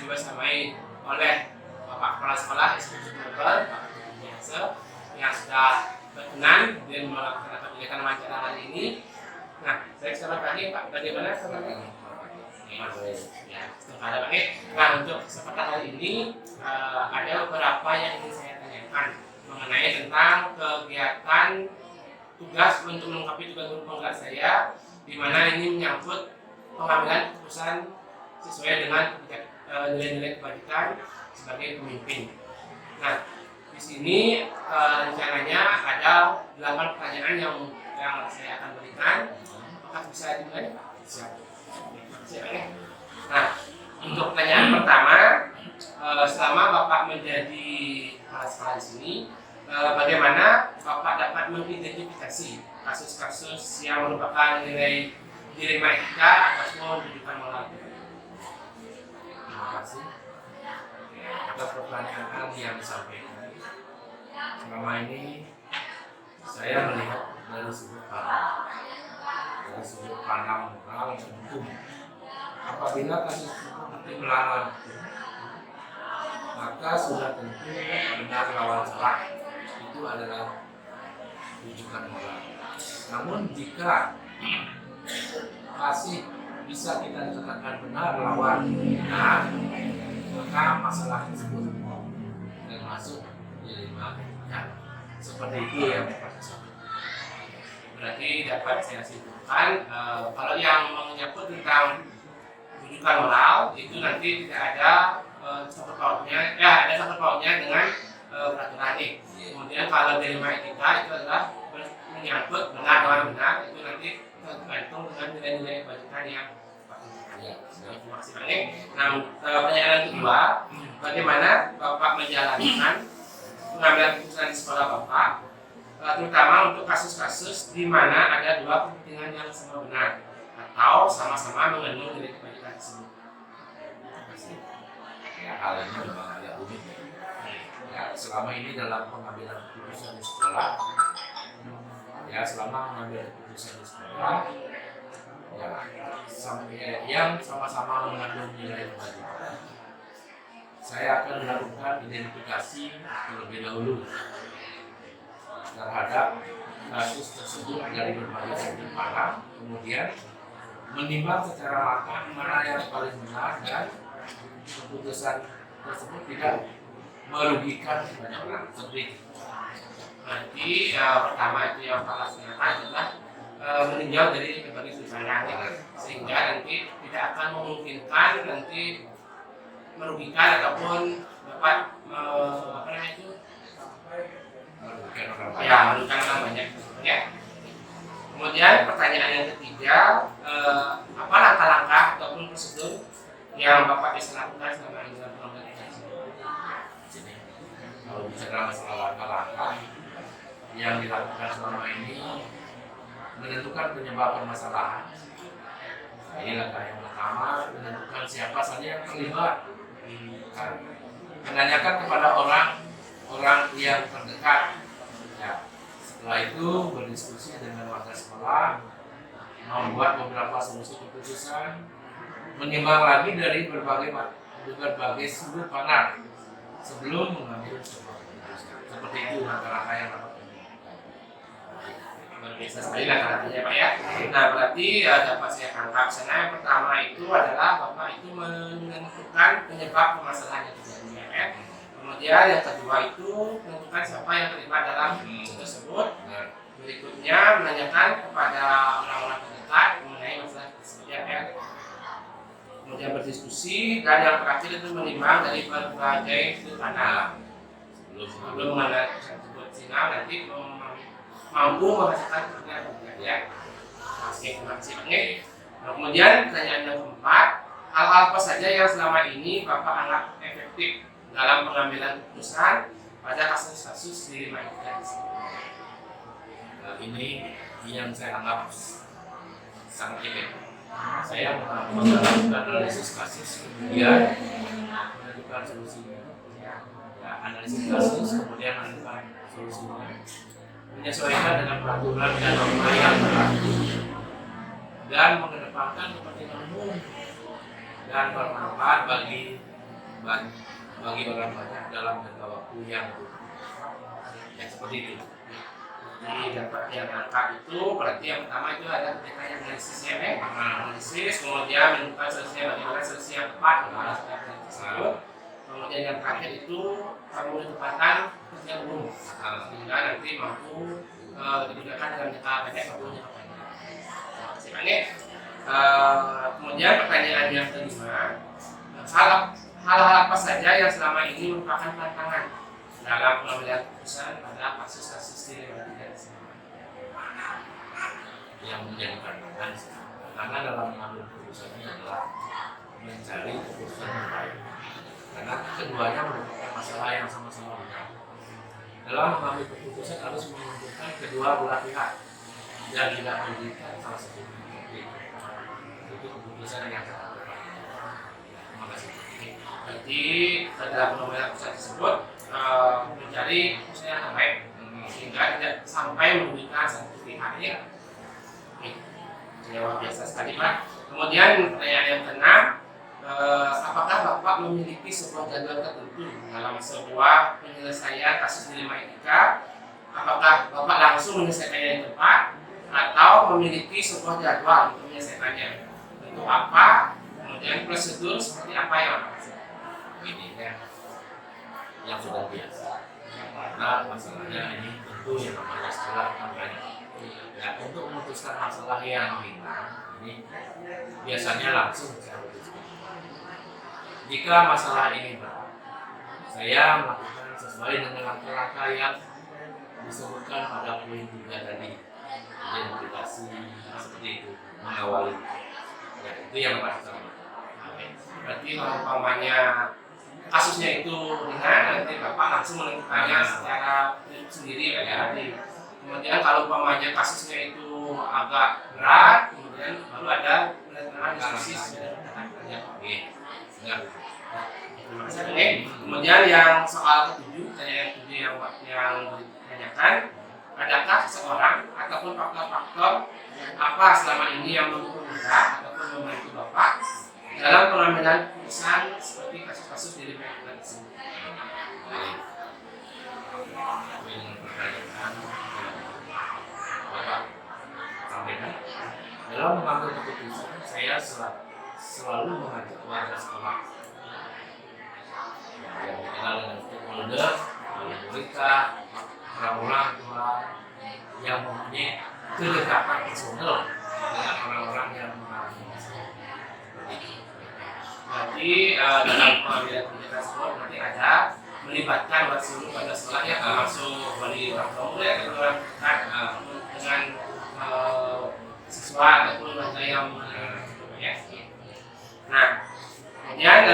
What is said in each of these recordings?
dibersamai oleh Bapak Kepala Sekolah Institut Global, Pak Biasa, yang sudah berkenan dan melaksanakan kegiatan wawancara hari ini. Nah, saya selamat pagi Pak, bagaimana kabarnya? Ya, selamat pagi. Nah, untuk kesempatan hari ini ada beberapa yang ingin saya tanyakan mengenai tentang kegiatan tugas untuk melengkapi tugas guru penggerak saya, di mana ini menyangkut pengambilan keputusan sesuai dengan nilai-nilai kebajikan sebagai pemimpin. Nah, di sini rencananya ada 8 pertanyaan yang saya akan berikan. Apakah bisa dimulai? Siap. Nah, untuk pertanyaan pertama, selama Bapak menjadi kepala sekolah di sini, bagaimana Bapak dapat mengidentifikasi kasus-kasus yang merupakan nilai dilema etika ataupun rujukan moral? Terima kasih atas pertanyaan yang disampaikan. Selama ini saya melihat dari sudut pandang moral dan hukum. Apabila kasus itu melawan hukum, maka sudah tentu benar lawan salah itu adalah rujukan moral. Namun jika masih bisa kita katakan benar lawan benar, maka masalah tersebut termasuk dilema etika. Seperti itu yang dapat saya. Berarti dapat saya simpulkan kalau yang menyangkut tentang rujukan moral itu nanti tidak ada sangkut pautnya, ada sangkut pautnya dengan peraturan ini. Kemudian kalau dilema etika itu adalah menyangkut benar lawan benar, itu nanti tergantung dengan nilai-nilai kebajikan yang maksimalnya. Nah, pertanyaan kedua, bagaimana Bapak menjalankan pengambilan keputusan di sekolah Bapak, terutama untuk kasus-kasus di mana ada dua kepentingan yang sama benar atau sama-sama mengandung nilai kebajikan tersebut? Ya, hal ini memang agak rumit. Ya, selama ini dalam pengambilan keputusan di sekolah, selama mengambil keputusan di sekolah, yang sama-sama mengandung nilai kebajikan, saya akan melakukan identifikasi terlebih dahulu terhadap kasus tersebut dari berbagai sudut pandang, kemudian menimbang secara matang mana yang paling benar dan keputusan tersebut tidak merugikan banyak orang. Seperti itu. Nanti pertama itu yang Pak laksanakan adalah meninjau dari berbagai sudut pandang, sehingga nanti tidak akan memungkinkan nanti merugikan ataupun dapat merugikan orang banyak. Ya. Kemudian pertanyaan yang ketiga, apa langkah-langkah ataupun prosedur yang Bapak bisa lakukan selama ini dalam pengambilan keputusan? Kalau bicara masalah langkah-langkah yang dilakukan selama ini, menentukan penyebab permasalahan. Ini langkah yang pertama, menentukan siapa saja yang terlibat. Menanyakan kepada orang yang terdekat. Ya. Setelah itu berdiskusi dengan warga sekolah, membuat beberapa solusi keputusan, menimbang lagi dari berbagai sudut pandang sebelum mengambil sebuah keputusan. Seperti itu langkah-langkah yang dapat biasa sekali langkah-langkahnya Pak ya. Nah, berarti dapat saya tangkap sana yang pertama itu adalah Bapak itu menentukan penyebab permasalahan yang terjadi ya. Kemudian yang kedua itu menentukan siapa yang terlibat dalam kasus tersebut. Berikutnya menanyakan kepada orang-orang terdekat mengenai masalah tersebut ya. Kemudian berdiskusi, dan yang terakhir itu menimbang dari berbagai sudut pandang sebelum mengambil keputusan tersebut, sehingga nanti mampu menghasilkan keputusan ya. Terima kasih. Nah, kemudian pertanyaan yang keempat, hal-hal apa saja yang selama ini Bapak anggap efektif dalam pengambilan keputusan pada kasus-kasus di Malaysia? Ini yang saya anggap sangat efektif. Saya melakukan analisis kasus, kemudian menentukan solusinya. Analisis kasus, kemudian menentukan solusinya. Menyesuaikan dengan peraturan dan norma yang berlaku, dan mengedepankan kepentingan umum dan bermanfaat bagi bagi orang banyak dalam jangka waktu yang ya seperti itu. Jadi dapat yang angka itu berarti yang pertama itu ada ketika yang analisisnya analisis, kemudian menentukan solusinya bagaimana solusi yang tepat tersebut. Kemudian yang terakhir itu kamu menetapkan kerja umum sehingga nanti mampu digunakan dalam jangka pendek maupun jangka panjang. Kemudian pertanyaan yang kelima, hal-hal apa saja yang selama ini merupakan tantangan dalam pengambilan keputusan pada kasus-kasus dilema tidak disengaja yang menjadi tantangan karena dalam mengambil keputusan ini adalah mencari keputusan yang baik, karena keduanya merupakan masalah yang sama-sama benar. Dalam mengambil keputusan harus menguntungkan kedua belah pihak dan tidak merugikan salah satu. Itu keputusan yang sangat tepat. Terima kasih. Berarti dalam pengambilan keputusan tersebut mencari keputusan yang terbaik sehingga tidak sampai merugikan satu pihak ya. Luar biasa sekali Pak. Kemudian pertanyaan yang keenam, apakah Bapak memiliki sebuah jadwal tertentu dalam sebuah penyelesaian kasus dilema etika? Apakah Bapak langsung menyelesaikannya di tempat atau memiliki sebuah jadwal untuk menyelesaikannya? Untuk apa? Kemudian prosedur seperti apa yang Bapak lakukan? Ini ya yang sudah biasa, karena masalahnya ini tentu yang namanya setelah kampanye. Ya, untuk memutuskan masalah yang ringan ini biasanya langsung saya putuskan. Jika masalah ini berat, saya melakukan sesuai dengan langkah-langkah yang disebutkan pada poin 3 tadi, identifikasi seperti itu, mengawali. Ya, itu yang pasti. Berarti kalau umpamanya kasusnya itu ringan, nanti Bapak langsung menentukannya secara sendiri ya. Kemudian kalau umpamanya kasusnya itu agak berat, kemudian baru ada penentuan diskusi. Kemudian yang soal ketujuh, yang ditanyakan, adakah seseorang ataupun faktor-faktor apa selama ini yang mempermudah ataupun membantu Bapak dalam pengambilan keputusan seperti kasus-kasus di lingkungan tersebut? Dalam mengambil keputusan, saya selalu mengajak warga sekolah yang dikenal dengan stakeholder, mereka, orang-orang tua yang mempunyai kedekatan personal dengan orang-orang yang mengalami masalah. Berarti dalam pengambilan keputusan tersebut nanti ada melibatkan seluruh pada sekolah ya, termasuk wali murid ya, dengan siswa ataupun warga yang ya. Nah, kemudian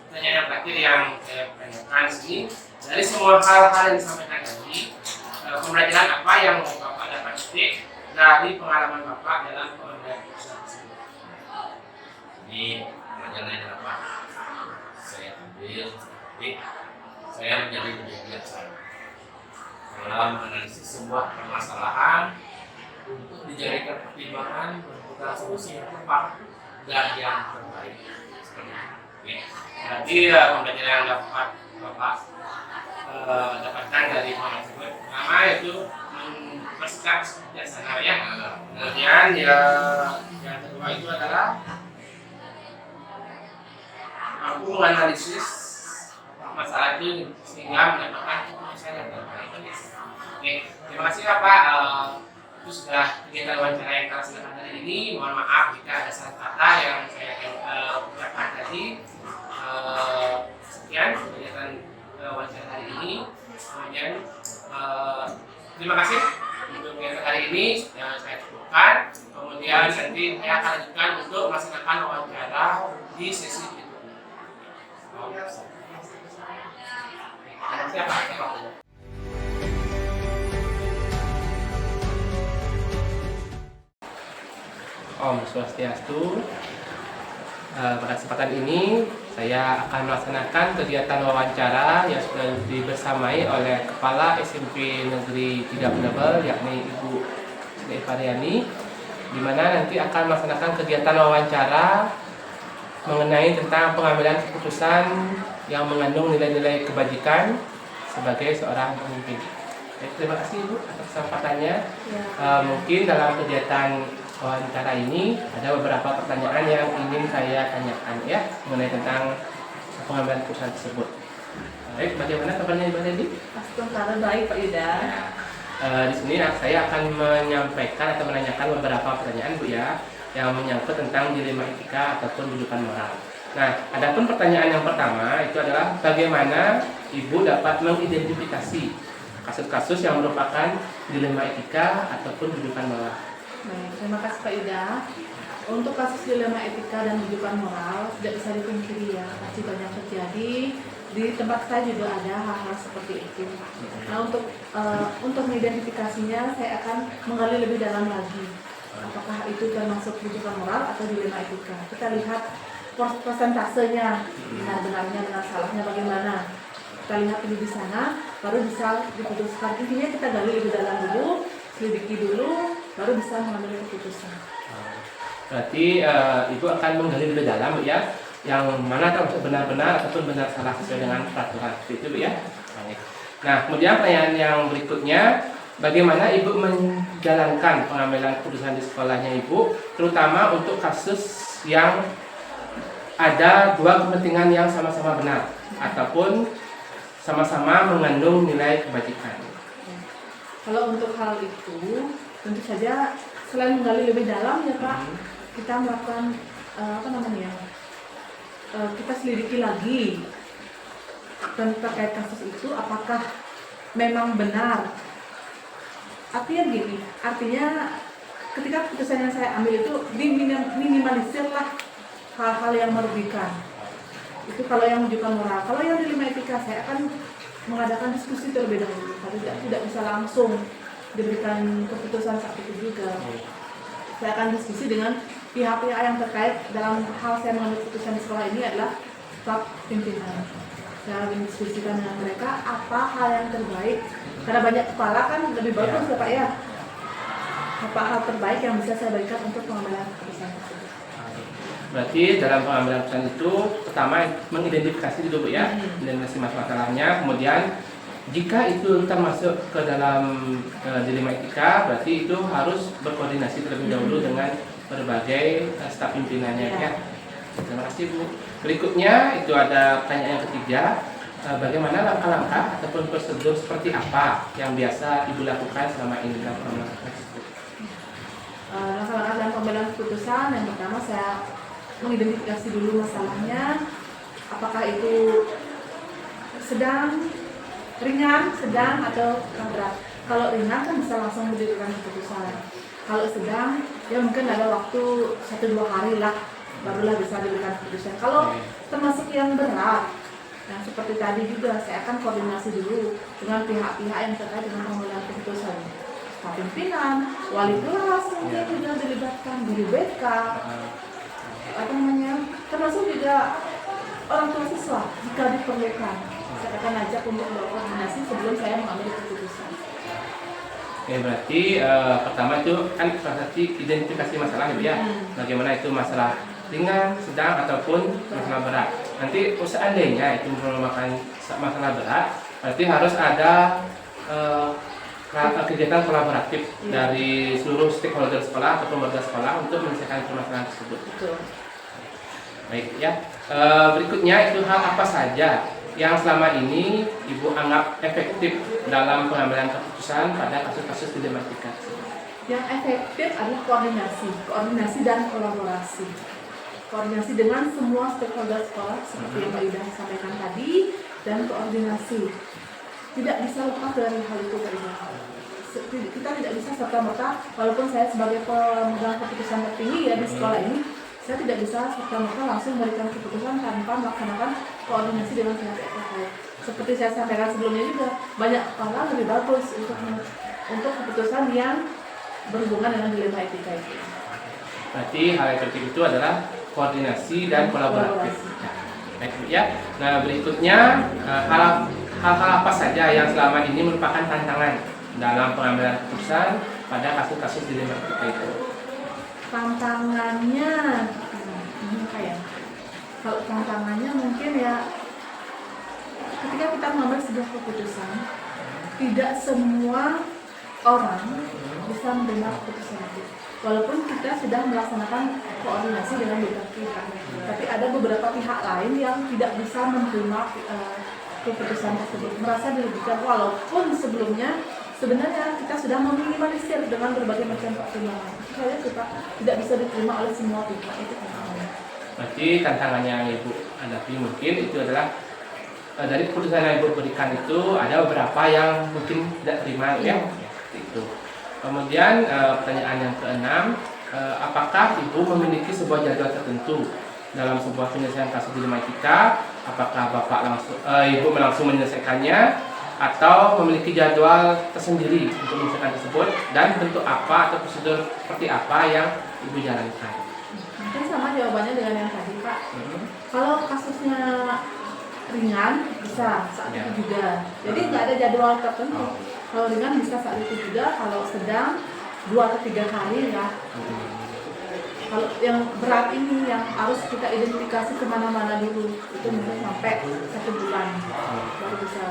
pertanyaan yang terakhir yang saya tanyakan di sini, dari semua hal-hal yang disampaikan tadi, pembelajaran apa yang Bapak dapat petik dari pengalaman Bapak dalam pengambilan keputusan tersebut? Ini pelajaran yang dapat saya ambil seperti saya menjadi lebih bijaksana dalam menganalisis sebuah permasalahan untuk dijadikan pertimbangan menentukan solusi yang tepat dan yang terbaik. Berarti pembelajaran yang dapat Bapak dapatkan dari pengalaman tersebut, pertama itu bersikap bijaksana ya. Kemudian yang kedua itu adalah mampu menganalisis masalah itu sehingga mendapatkan keputusan yang terbaik. Oke, terima kasih Bapak. Itu sudah kegiatan wawancara yang kita laksanakan hari ini. Mohon maaf jika ada salah kata yang saya ucapkan tadi. Sekian kegiatan wawancara hari ini. Kemudian terima kasih untuk kegiatan hari ini saya cukupkan. Kemudian nanti saya akan lanjutkan untuk melaksanakan wawancara di sesi berikutnya. Om Swastiastu. Pada kesempatan ini saya akan melaksanakan kegiatan wawancara yang sudah dibersamai oleh Kepala SMP Negeri 3 Menebel, yakni Ibu Devariani, di mana nanti akan melaksanakan kegiatan wawancara mengenai tentang pengambilan keputusan yang mengandung nilai-nilai kebajikan sebagai seorang pemimpin. Terima kasih Ibu atas kesempatannya. Mungkin dalam kegiatan wawancara ini ada beberapa pertanyaan yang ingin saya tanyakan ya mengenai tentang pengambilan keputusan tersebut. Baik, bagaimana kabarnya Ibu Lady? Sementara baik Pak Yuda. Di sini saya akan menyampaikan atau menanyakan beberapa pertanyaan Bu ya yang menyangkut tentang dilema etika ataupun rujukan moral. Nah, adapun pertanyaan yang pertama itu adalah bagaimana Ibu dapat mengidentifikasi kasus-kasus yang merupakan dilema etika ataupun rujukan moral. Baik, terima kasih Pak Yuda. Untuk kasus dilema etika dan rujukan moral tidak bisa dipungkiri ya, pasti banyak terjadi. Di tempat saya juga ada hal-hal seperti itu. Nah, untuk mengidentifikasinya saya akan menggali lebih dalam lagi. Apakah itu termasuk rujukan moral atau dilema etika? Kita lihat persentasenya, benar-benarnya, benar salahnya bagaimana. Kita lihat dulu di sana, baru bisa diputuskan. Intinya kita gali lebih dalam dulu, selidiki dulu, baru bisa mengambil keputusan. Berarti Ibu akan menggali lebih dalam Bu ya, yang mana termasuk benar-benar ataupun benar salah sesuai dengan peraturan. Itu Bu ya. Baik. Nah, kemudian pertanyaan yang berikutnya, bagaimana Ibu menjalankan pengambilan keputusan di sekolahnya Ibu, terutama untuk kasus yang ada dua kepentingan yang sama-sama benar ataupun sama-sama mengandung nilai kebajikan. Kalau untuk hal itu, tentu saja selain menggali lebih dalam ya Pak, kita melakukan kita selidiki lagi terkait kasus itu, apakah memang benar. Artinya ketika keputusan yang saya ambil itu minimalisirlah hal-hal yang merugikan. Itu kalau yang menunjukkan moral. Kalau yang dilema etika, saya akan mengadakan diskusi terlebih dahulu. Kalau tidak bisa langsung diberikan keputusan saat itu juga. Saya akan diskusi dengan pihak-pihak yang terkait dalam hal saya mengambil keputusan di sekolah ini adalah staf pimpinan. Saya akan diskusikan dengan mereka apa hal yang terbaik. Karena banyak kepala kan lebih bagus ya Pak ya. Apa hal terbaik yang bisa saya berikan untuk pengambilan keputusan tersebut. Berarti dalam pengambilan keputusan itu pertama mengidentifikasi dulu Bu ya, identifikasi masalahnya, kemudian jika itu termasuk ke dalam dilema etika, berarti itu harus berkoordinasi terlebih dahulu dengan berbagai staf pimpinannya ya. Terima kasih Bu. Berikutnya itu ada pertanyaan yang ketiga, bagaimana langkah-langkah ataupun prosedur seperti apa yang biasa Ibu lakukan selama ini dalam pengambilan keputusan? Langkah-langkah dalam pengambilan keputusan, yang pertama saya mengidentifikasi dulu masalahnya, apakah itu sedang, ringan, sedang, atau berat. Kalau ringan kan bisa langsung diberikan keputusan. Kalau sedang, ya mungkin ada waktu 1-2 hari lah, barulah bisa diberikan keputusan. Kalau termasuk yang berat, nah seperti tadi juga saya akan koordinasi dulu dengan pihak-pihak yang terkait dengan pengambilan keputusan. Pimpinan, wali kelas mungkin juga dilibatkan, guru BK, termasuk juga orang tua siswa jika diperlukan. Saya akan ajak untuk berkoordinasi sebelum saya mengambil keputusan. Oke, berarti pertama itu kan strategi identifikasi masalah ya. Bagaimana itu masalah ringan, sedang ataupun masalah berat. Nanti seandainya itu merupakan masalah berat, berarti harus ada kegiatan kolaboratif dari seluruh stakeholder sekolah atau warga sekolah untuk menyelesaikan permasalahan tersebut. Betul. Baik ya. Berikutnya itu hal apa saja yang selama ini Ibu anggap efektif dalam pengambilan keputusan pada kasus-kasus dilema etika? Yang efektif adalah koordinasi dan kolaborasi. Koordinasi dengan semua stakeholder sekolah seperti yang Mbak Ida sampaikan tadi, dan koordinasi. Tidak bisa lepas dari hal itu Mbak Ida. Kita tidak bisa serta-merta, walaupun saya sebagai pemegang keputusan tertinggi ya di sekolah ini, saya tidak bisa serta-merta langsung memberikan keputusan tanpa melaksanakan koordinasi dengan pihak terkait. Seperti saya sampaikan sebelumnya juga, banyak kepala lebih bagus untuk keputusan yang berhubungan dengan dilema etika itu. Berarti hal yang penting itu adalah koordinasi dan kolaboratif. Baik ya. Nah berikutnya hal-hal apa saja yang selama ini merupakan tantangan dalam pengambilan keputusan pada kasus-kasus dilema etika itu? Tantangannya Kalau tantangannya mungkin ya ketika kita mengambil sebuah keputusan, tidak semua orang bisa menerima keputusan itu. Walaupun kita sudah melaksanakan koordinasi dengan beberapa pihak, tapi ada beberapa pihak lain yang tidak bisa menerima keputusan tersebut, merasa dirugikan walaupun sebelumnya sebenarnya kita sudah meminimalisir dengan berbagai macam pertimbangan. Saya suka tidak bisa diterima oleh semua pihak, itu tantangannya. Berarti tantangannya yang Ibu hadapi mungkin itu adalah dari keputusan yang Ibu berikan itu ada beberapa yang mungkin tidak terima ya, seperti itu. Kemudian pertanyaan yang keenam, apakah Ibu memiliki sebuah jadwal tertentu dalam sebuah penyelesaian kasus dilema etika? Apakah Ibu langsung menyelesaikannya atau memiliki jadwal tersendiri untuk menyelesaikan tersebut, dan bentuk apa atau prosedur seperti apa yang Ibu jalankan? Mungkin sama jawabannya dengan yang tadi, Pak. Kalau kasusnya ringan bisa saat itu juga, jadi nggak ada jadwal tertentu. Kalau ringan bisa saat itu juga, kalau sedang 2 atau 3 hari ya. Kalau yang berat ini yang harus kita identifikasi kemana-mana dulu, itu mungkin sampai 1 bulan baru bisa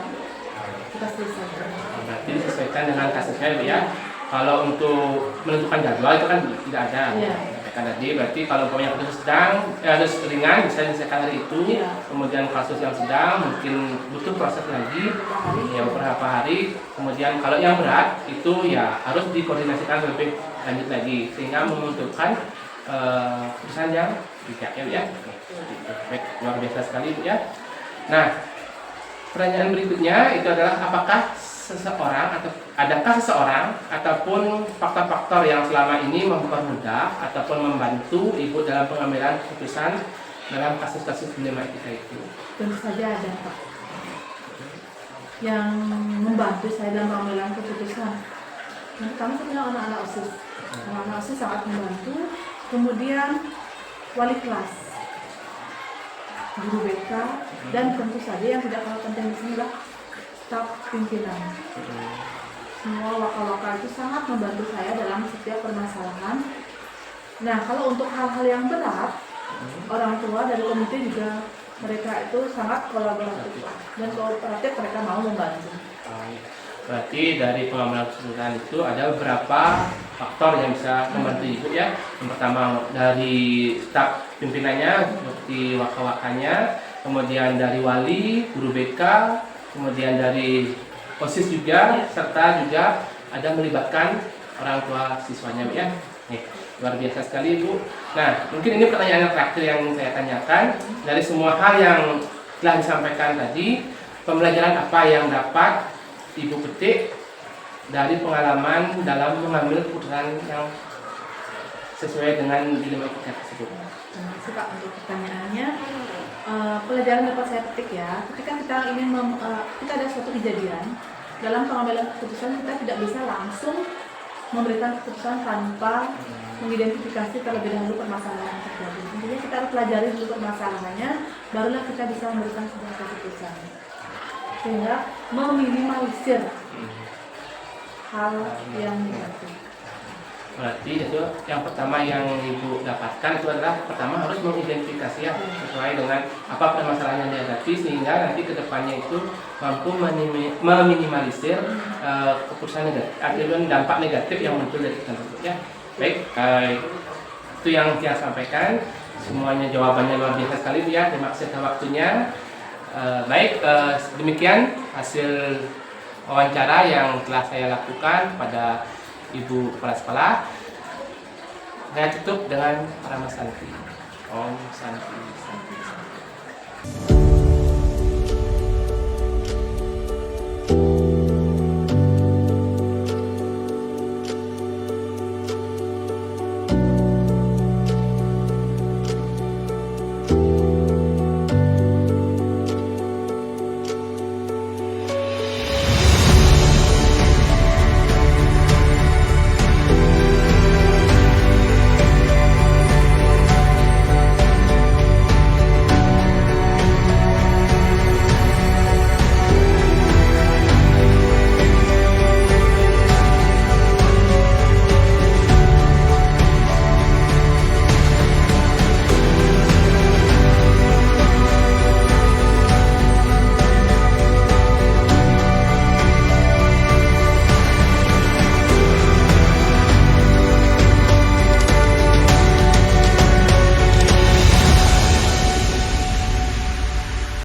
kita selesaikan. Berarti disesuaikan dengan kasusnya ya. Kalau untuk menentukan jadwal itu kan tidak ada. Iya. Kan tadi berarti kalau punya kasus sedang harus ringan bisa diselesaikan hari itu. Iya. Kemudian kasus yang sedang mungkin butuh proses lagi ya beberapa hari. Kemudian kalau yang berat itu ya harus dikoordinasikan lebih lanjut lagi sehingga membutuhkan keputusan yang bijak ya. Baik, luar biasa sekali Bu ya. Nah, pertanyaan berikutnya itu adalah apakah adakah seseorang ataupun faktor-faktor yang selama ini mempermudah ataupun membantu Ibu dalam pengambilan keputusan dalam kasus-kasus dilema etika itu? Tentu saja ada, Pak, yang membantu saya dalam pengambilan keputusan. Yang pertama sebenarnya anak-anak OSIS. Anak-anak OSIS sangat membantu. Kemudian wali kelas, guru BK, dan tentu saja yang tidak kalah penting di sini adalah staf pimpinan. Semua waka-waka itu sangat membantu saya dalam setiap permasalahan. Nah, kalau untuk hal-hal yang berat, orang tua dari komite juga mereka itu sangat kolaboratif dan kooperatif, mereka mau membantu. Berarti dari pengambilan keputusan itu ada beberapa faktor yang bisa membantu Ibu ya. Yang pertama dari staf pimpinannya seperti waka-wakanya, kemudian dari wali, guru BK, kemudian dari OSIS juga, serta juga ada melibatkan orang tua siswanya ya. Nih, luar biasa sekali Ibu. Nah, mungkin ini pertanyaan yang terakhir yang saya tanyakan. Dari semua hal yang telah disampaikan tadi, pembelajaran apa yang dapat Ibu petik dari pengalaman dalam mengambil keputusan yang sesuai dengan dilema etika tersebut? Terima kasih Pak untuk pertanyaannya. Pelajaran dapat saya petik ya, ketika kita ingin kita ada suatu kejadian dalam pengambilan keputusan, kita tidak bisa langsung memberikan keputusan tanpa mengidentifikasi terlebih dahulu permasalahan yang terjadi. Intinya kita harus pelajari dulu permasalahannya, barulah kita bisa memberikan sebuah keputusan sehingga meminimalisir hal yang negatif. Berarti itu yang pertama yang Ibu dapatkan itu adalah pertama harus mengidentifikasi ya sesuai dengan apa permasalahan yang dihadapi sehingga nanti kedepannya itu mampu meminimalisir keputusan negatif atau dampak negatif yang muncul dari tersebut ya. Baik, itu yang saya sampaikan. Semuanya jawabannya luar biasa sekali ya. Terima kasih atas waktunya. Baik, demikian hasil wawancara yang telah saya lakukan pada Ibu Kepala Sekolah. Saya tutup dengan Parama Santi. Om Santi.